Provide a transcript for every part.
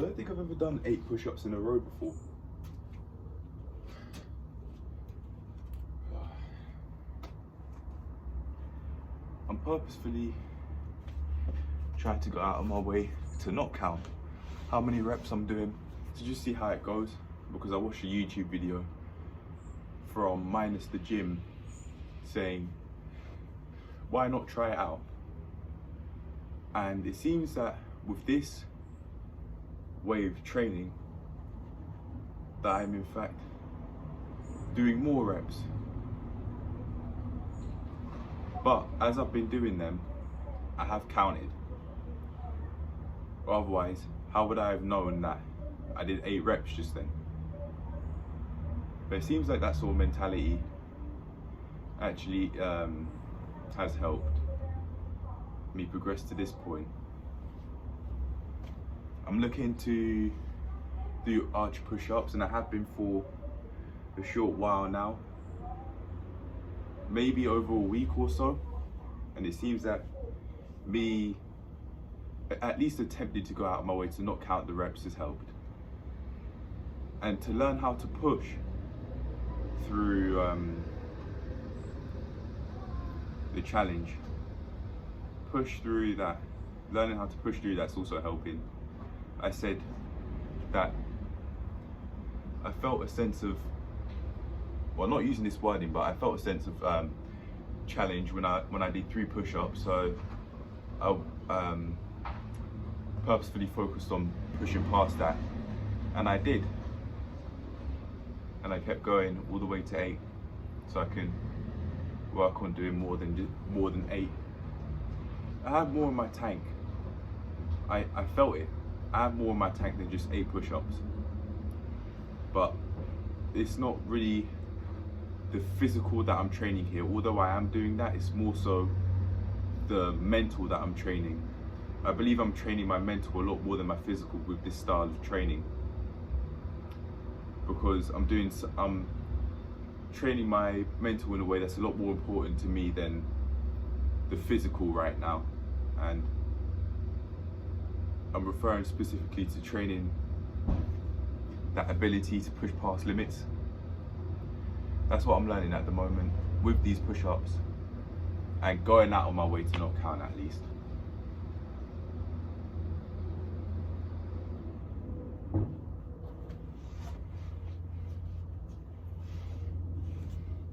don't think I've ever done 8 push-ups in a row before. I'm purposefully trying to go out of my way to not count how many reps I'm doing, to just see how it goes, because I watched a YouTube video from Minus the Gym saying, why not try it out? And it seems that with this way of training, that I'm in fact doing more reps. But as I've been doing them, I have counted. Otherwise, how would I have known that I did 8 reps just then? But it seems like that sort of mentality actually has helped me progress to this point. I'm looking to do arch push-ups, and I have been for a short while now, maybe over a week or so, and it seems that me at least attempting to go out of my way to not count the reps has helped. And to learn how to push through the challenge, learning how to push through that's also helping. I said that I felt a sense of, well, not using this wording, but I felt a sense of challenge when I did 3 push-ups. So I purposefully focused on pushing past that, and I did, and I kept going all the way to 8, so I can work on doing more than 8. I have more in my tank. I felt it. I have more in my tank than just 8 push-ups. But it's not really the physical that I'm training here. Although I am doing that, it's more so the mental that I'm training. I believe I'm training my mental a lot more than my physical with this style of training, because I'm training my mental in a way that's a lot more important to me than the physical right now. And I'm referring specifically to training that ability to push past limits. That's what I'm learning at the moment with these push-ups, and going out of my way to not count at least.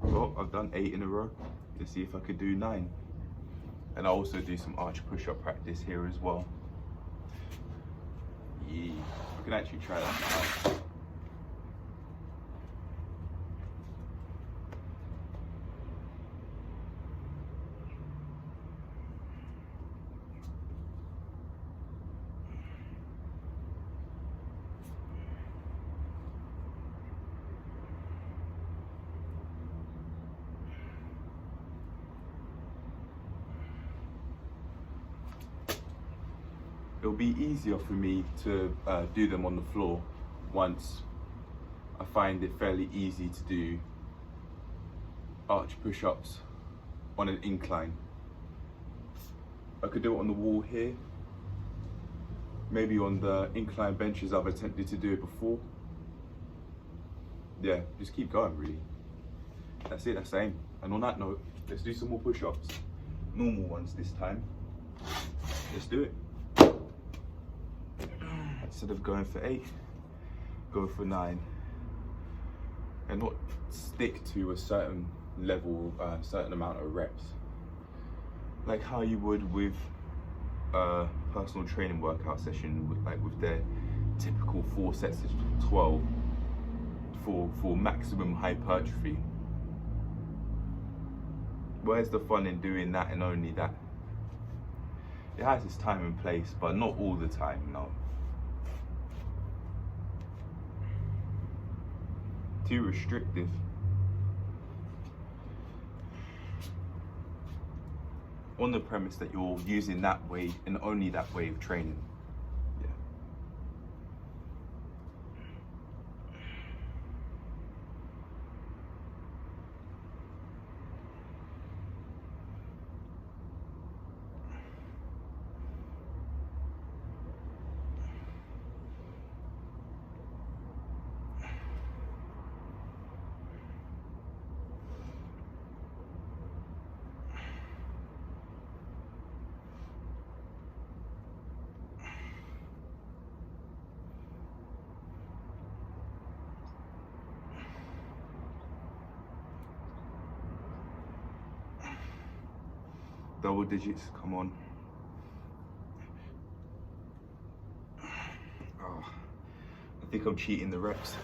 Well, I've done 8 in a row. Let's see if I could do 9. And I also do some arch push-up practice here as well. Yeah, I can actually try that out. It'll be easier for me to do them on the floor once I find it fairly easy to do arch push-ups on an incline. I could do it on the wall here, maybe on the incline benches I've attempted to do it before. Yeah, just keep going really. That's it, that's the aim. And on that note, let's do some more push-ups. Normal ones this time. Let's do it. Instead of going for 8, go for 9, and not stick to a certain level, certain amount of reps, like how you would with a personal training workout session, with their typical 4 sets of 12 for maximum hypertrophy. Where's the fun in doing that and only that? It has its time and place, but not all the time, no. Too restrictive. On the premise that you're using that way and only that way of training. Yeah. Double digits, come on. Oh, I think I'm cheating the reps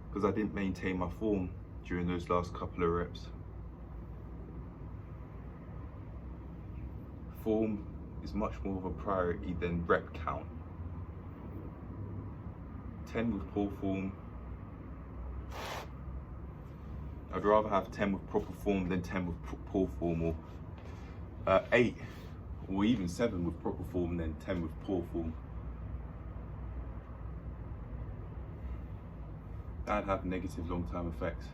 because I didn't maintain my form during those last couple of reps. Form is much more of a priority than rep count. 10 with poor form. I'd rather have 10 with proper form than 10 with poor form, or 8 or even 7 with proper form than 10 with poor form. That'd have negative long-term effects.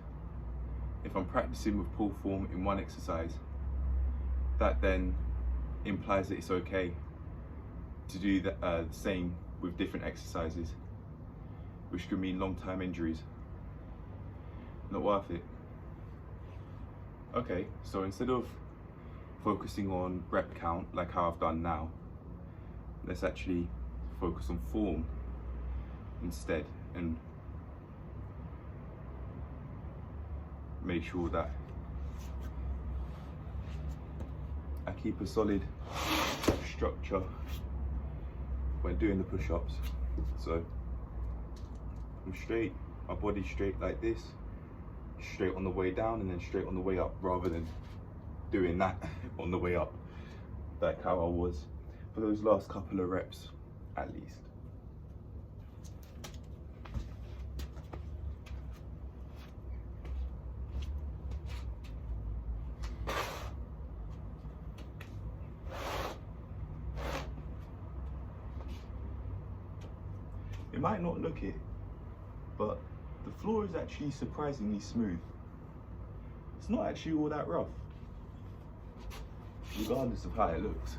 If I'm practicing with poor form in one exercise, that then implies that it's okay to do the same with different exercises, which could mean long-term injuries. Not worth it. Okay, so instead of focusing on rep count like how I've done now, let's actually focus on form instead and make sure that I keep a solid structure when doing the push-ups. So I'm straight, my body's straight like this, straight on the way down and then straight on the way up, rather than doing that on the way up, like how I was for those last couple of reps at least. It might not look it, but the floor is actually surprisingly smooth. It's not actually all that rough, regardless of how it looks.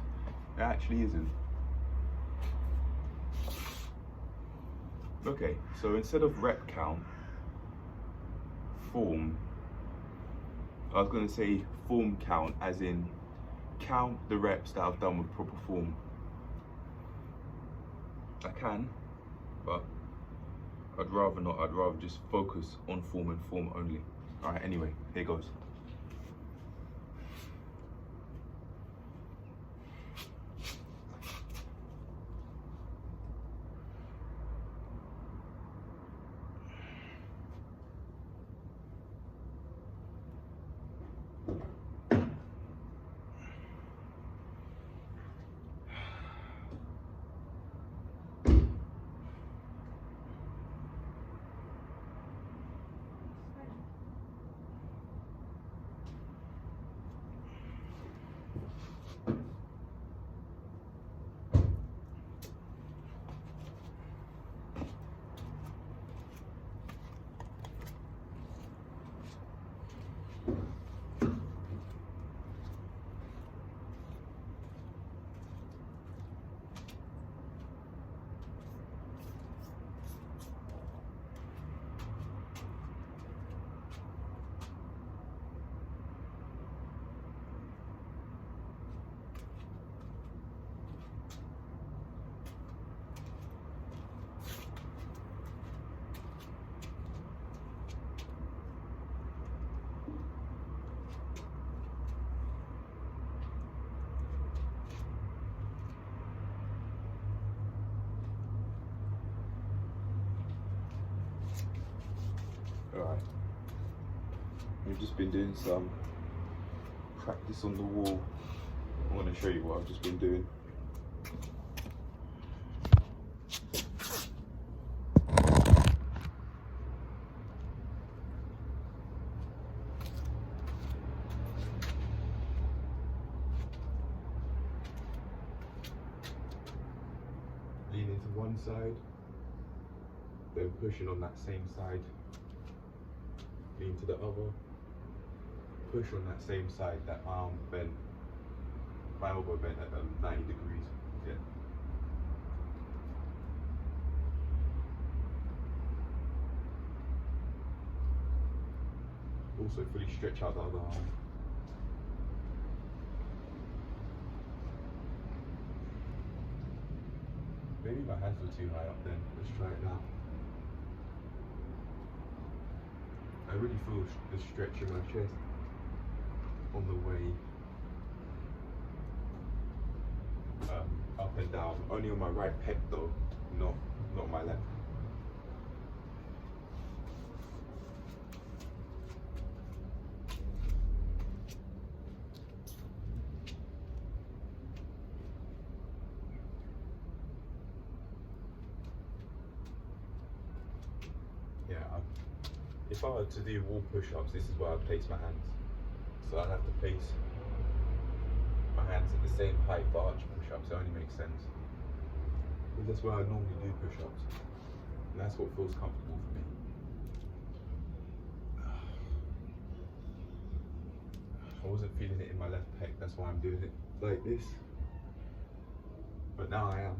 It actually isn't. Okay, so instead of rep count, form. I was going to say form count, as in count the reps that I've done with proper form. I can, but I'd rather not. I'd rather just focus on form and form only. All right, anyway, here goes. Alright, we've just been doing some practice on the wall. I want to show you what I've just been doing. Leaning to one side, then pushing on that same side. Lean to the other, push on that same side, that arm bent, my elbow bent at 90 degrees. Yeah. Also fully stretch out the other arm. Maybe my hands were too high up then. Let's try it now. I really feel the stretch in my chest. on the way up and down. Only on my right pec though, not my left. Yeah, if I were to do wall push-ups, this is where I place my hands. So I'd have to place my hands at the same height for arch push-ups. It only makes sense. But that's where I normally do push-ups. And that's what feels comfortable for me. I wasn't feeling it in my left pec, that's why I'm doing it like this. But now I am.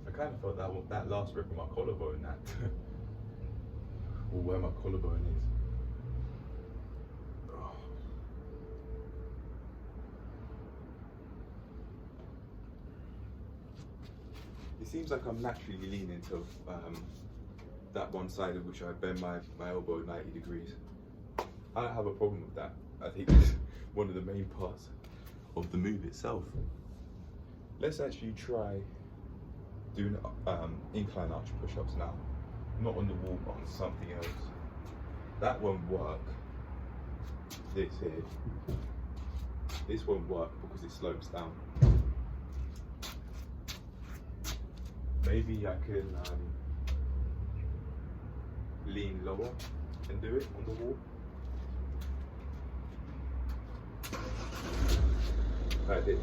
I kind of felt that last rip of my collarbone, that or where my collarbone is. Oh. It seems like I'm naturally leaning to that one side of which I bend my elbow 90 degrees. I don't have a problem with that. I think it's one of the main parts of the move itself. Let's actually try doing incline arch push-ups now. Not on the wall, but on something else. That won't work. This here. This won't work because it slopes down. Maybe I can lean lower and do it on the wall. Like this.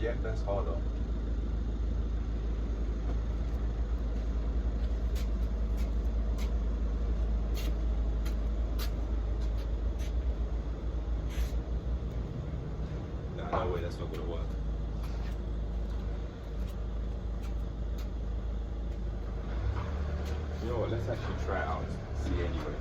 Yeah, that's harder. Nah, no way, that's not gonna work. You know what, let's actually try it out and see anyway.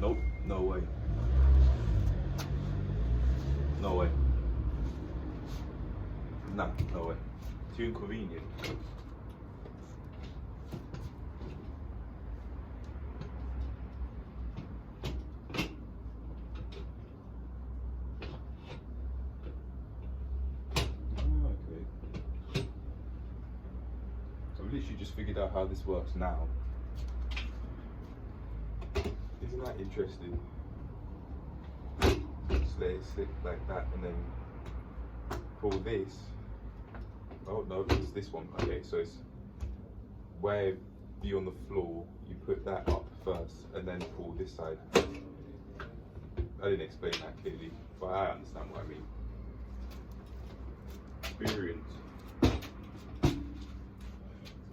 Nope, no way. No way. Nah, no way. Too inconvenient. Okay. So I've literally just figured out how this works now. Isn't that interesting? Just let it slip like that and then pull this. Oh no, it's this one. Okay, so it's where you're on the floor, you put that up first and then pull this side. I didn't explain that clearly, but I understand what I mean. Experience.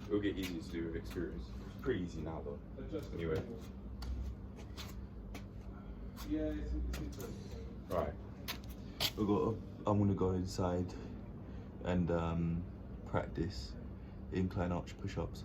It'll get easier to do with experience. It's pretty easy now though. Anyway. Yeah, it's interesting. Right. I'm gonna go inside and practice incline arch push-ups.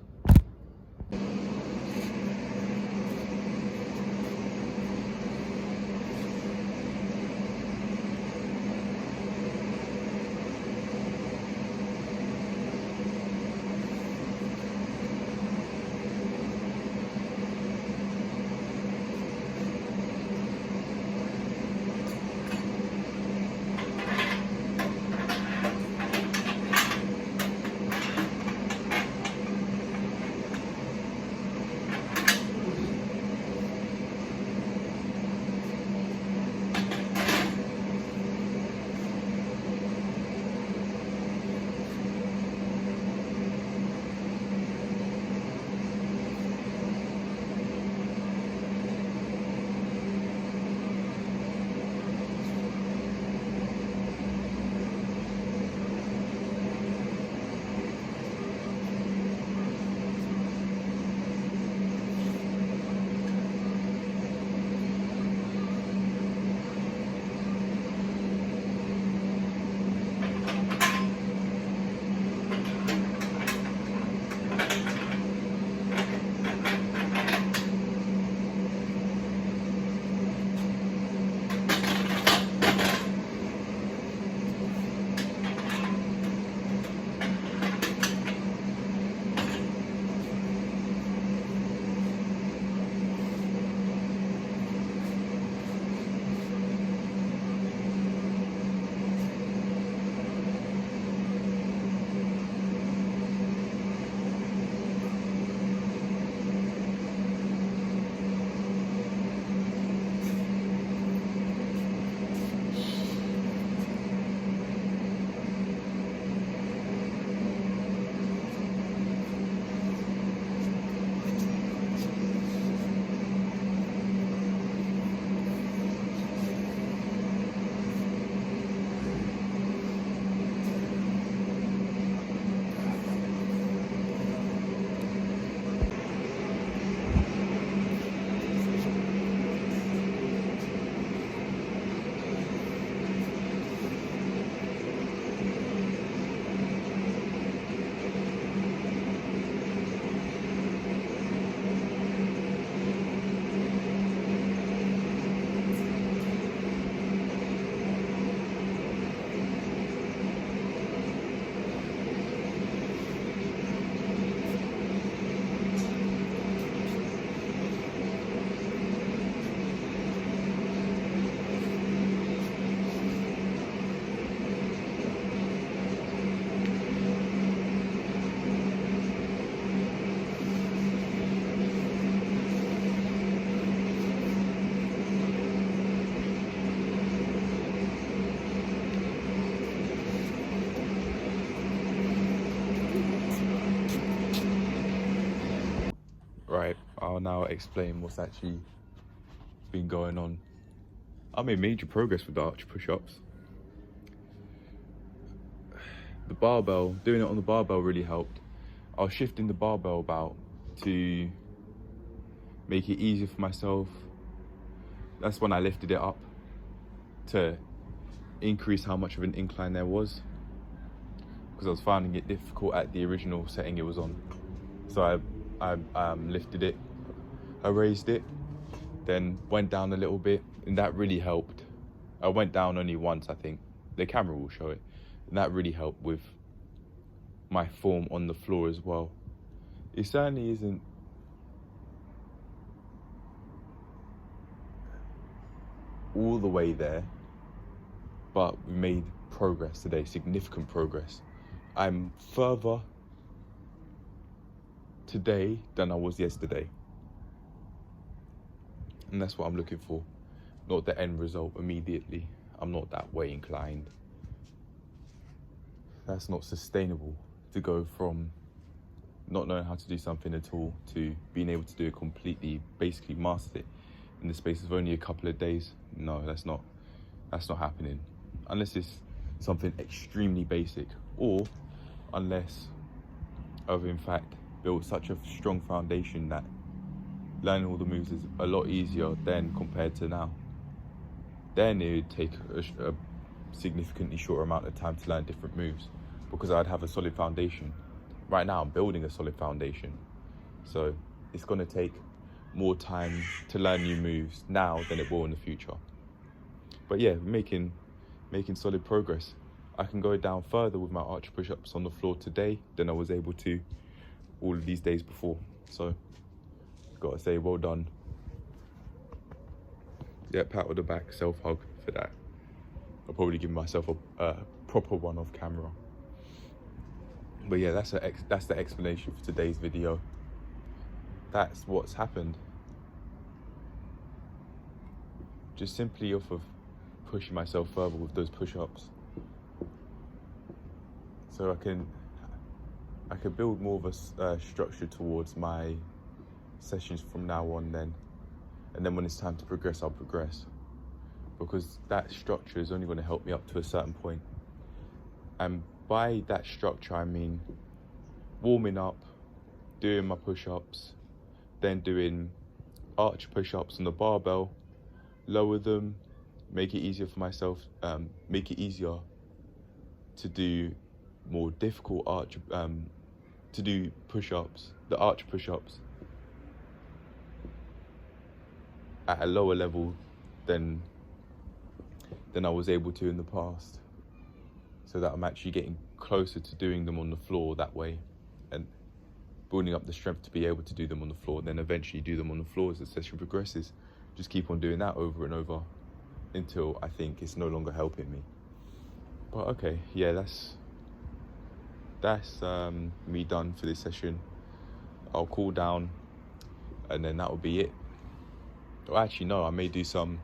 I'll now explain what's actually been going on. I made major progress with the arch push-ups. The barbell, doing it on the barbell really helped. I was shifting the barbell about to make it easier for myself. That's when I lifted it up to increase how much of an incline there was, because I was finding it difficult at the original setting it was on. So I lifted it, I raised it, then went down a little bit, and that really helped. I went down only once, I think. The camera will show it. And that really helped with my form on the floor as well. It certainly isn't all the way there, but we made progress today, significant progress. I'm further today than I was yesterday. And that's what I'm looking for, not the end result immediately. I'm not that way inclined. That's not sustainable, to go from not knowing how to do something at all to being able to do it completely, basically master it in the space of only a couple of days. No, that's not happening. Unless it's something extremely basic, or unless I've in fact built such a strong foundation that learning all the moves is a lot easier then compared to now. Then it would take a significantly shorter amount of time to learn different moves, because I'd have a solid foundation. Right now I'm building a solid foundation, so it's going to take more time to learn new moves now than it will in the future. But yeah, making solid progress. I can go down further with my arch push-ups on the floor today than I was able to all of these days before. So gotta say, well done. Yeah, pat on the back, self-hug for that. I'll probably give myself a proper one off camera. But yeah, that's the explanation for today's video. That's what's happened. Just simply off of pushing myself further with those push-ups. So I can build more of a structure towards my sessions from now on then. And then when it's time to progress, I'll progress. Because that structure is only going to help me up to a certain point. And by that structure, I mean warming up, doing my push-ups, then doing arch push-ups on the barbell, lower them, make it easier for myself, make it easier to do more difficult arch, to do push-ups, the arch push-ups at a lower level than I was able to in the past, so that I'm actually getting closer to doing them on the floor that way, and building up the strength to be able to do them on the floor, and then eventually do them on the floor as the session progresses. Just keep on doing that over and over until I think it's no longer helping me. But okay, yeah, that's me done for this session. I'll cool down and then that'll be it. Well, actually no, I may do some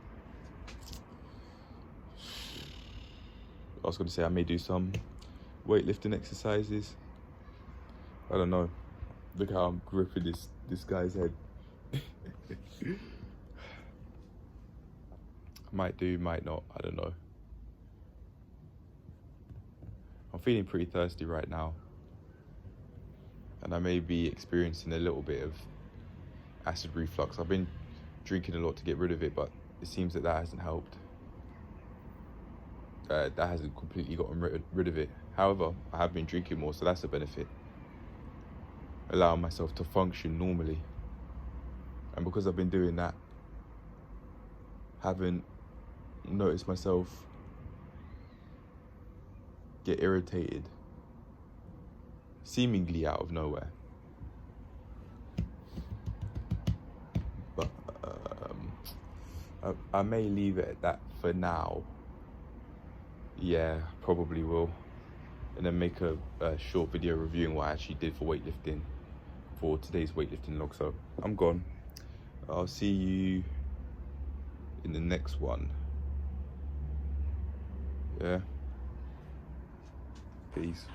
weightlifting exercises. I don't know. Look how I'm gripping this guy's head. Might do, might not, I don't know. I'm feeling pretty thirsty right now, and I may be experiencing a little bit of acid reflux. I've been drinking a lot to get rid of it, but it seems that hasn't helped. That hasn't completely gotten rid of it. However, I have been drinking more, so that's a benefit. Allowing myself to function normally. And because I've been doing that, haven't noticed myself get irritated, seemingly out of nowhere. But I may leave it at that for now. Yeah, probably will. And then make a short video reviewing what I actually did for weightlifting, for today's weightlifting log. So I'm gone. I'll see you in the next one. Yeah. Peace.